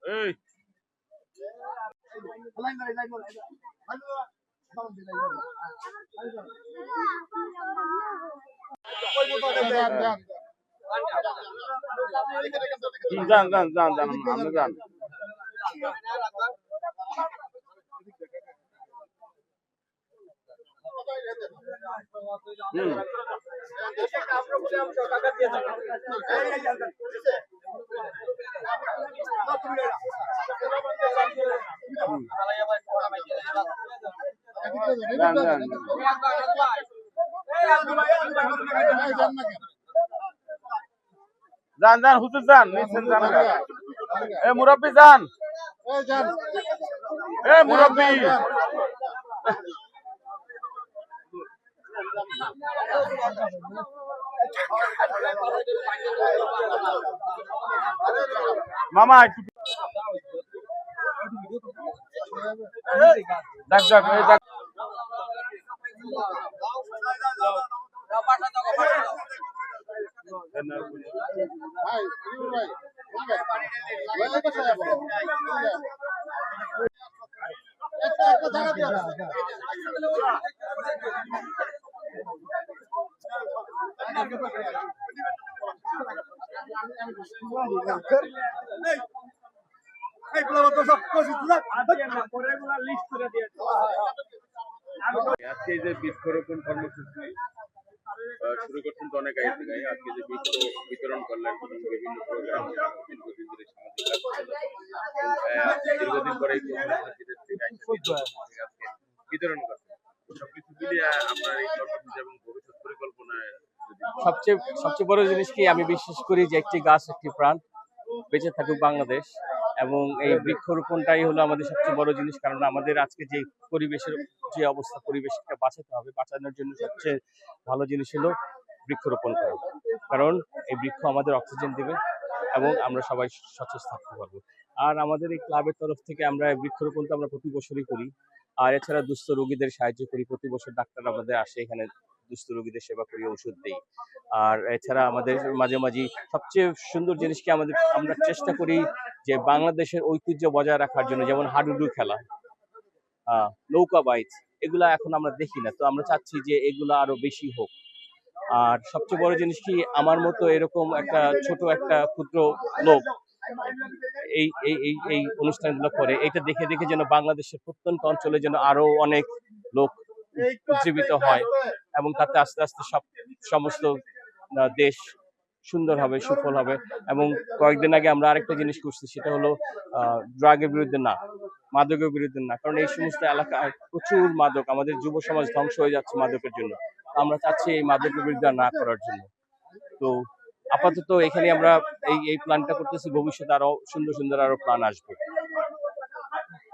Hey. Jangan, anda jangan. Jangan, khusus jangan, nisan jangan. Murabi jangan. Murabi. Mama, dak. আজকে যে বৃক্ষরোপণ কর্মসূচি শুরু করছেন তো অনেক আগে থেকে। আজকে যে বৃক্ষ বিতরণ করলেন বিভিন্ন প্রোগ্রাম দীর্ঘদিন ধরে সামাজিক কাজ দীর্ঘদিন পরে বিতরণ করছেন সবকিছু মিলিয়ে আপনার এই কর্মসূচি এবং ভবিষ্যৎ পরিকল্পনায় সবচেয়ে বড় জিনিস কি আমি বিশ্বাস করি যে একটি গাছ একটি প্রাণ, বেঁচে থাকুক বাংলাদেশ। এবং এই বৃক্ষরোপণটাই হলো আমাদের সবচেয়ে বড় জিনিস, কারণ আমাদের আজকে যে পরিবেশের যে অবস্থা, পরিবেশকে বাঁচাতে হবে। বাঁচানোর জন্য সবচেয়ে ভালো জিনিস হলো বৃক্ষরোপণ করা, কারণ এই বৃক্ষ আমাদের অক্সিজেন দেবে এবং আমরা সবাই সচেতন থাকতে পারবো। আর আমাদের এই ক্লাবের তরফ থেকে আমরা বৃক্ষরোপণ তো আমরা প্রতি বছরই করি। আর এছাড়া দুস্থ রোগীদের সাহায্য করি। প্রতি বছর ডাক্তার আমাদের আসে, এখানে দুস্থ রোগীদের সেবা করি, ওষুধ দিই। আর এছাড়া আমাদের মাঝে মাঝে সবচেয়ে সুন্দর জিনিস কি, আমরা চেষ্টা করি যে বাংলাদেশের ঐতিহ্য বজায় রাখার জন্য, যেমন হাডুডু খেলা, নৌকা বাইচ, এগুলা এখন আমরা দেখি না। তো আমরা চাচ্ছি যে এগুলা আরো বেশি হোক। আর সবচেয়ে বড় জিনিস কি, আমার মতো এরকম একটা ছোট একটা ক্ষুদ্র লোক এই অনুষ্ঠানগুলো করে, এটা দেখে দেখে যেন বাংলাদেশের প্রত্যন্ত অঞ্চলে যেন আরো অনেক লোক উজ্জীবিত হয় এবং তাতে আস্তে আস্তে সমস্ত দেশ সুন্দর হবে, সুফল হবে। এবং কয়েকদিন আগে আমরা আরেকটা জিনিস করছি, সেটা হলো ড্রাগের বিরুদ্ধে না, মাদকের বিরুদ্ধে না, কারণ এই সমস্ত এলাকায় প্রচুর মাদক, আমাদের যুব সমাজ ধ্বংস হয়ে যাচ্ছে মাদকের জন্য। আমরা চাচ্ছি এই মাদকের বিরুদ্ধে না করার জন্য। তো আপাতত এখানে আমরা এই প্ল্যানটা করতেছি, ভবিষ্যতে আরো সুন্দর সুন্দর আরো প্ল্যান আসবে।